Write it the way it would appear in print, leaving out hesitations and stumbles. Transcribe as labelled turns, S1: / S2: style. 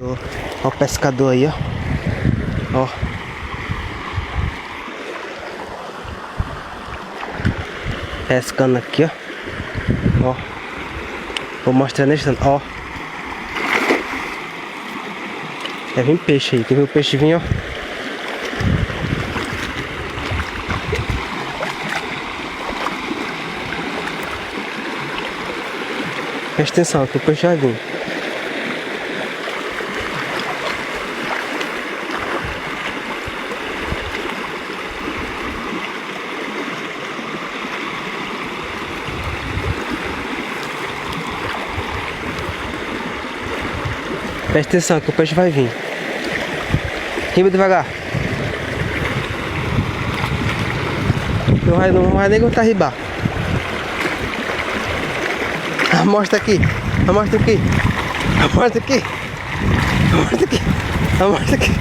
S1: Ó o pescador aí, ó. Ó. Pescando aqui, ó. Ó. Vou mostrar nesse tanto, ó. Quer vir peixe aí, quer ver o peixe vir, ó. Presta atenção que o peixe vai vir. Presta atenção que o peixe vai vir. Riba devagar. Não vai nem aguentar ribar. Mostra aqui. Mostra aqui. Mostra aqui. Mostra aqui. Mostra aqui.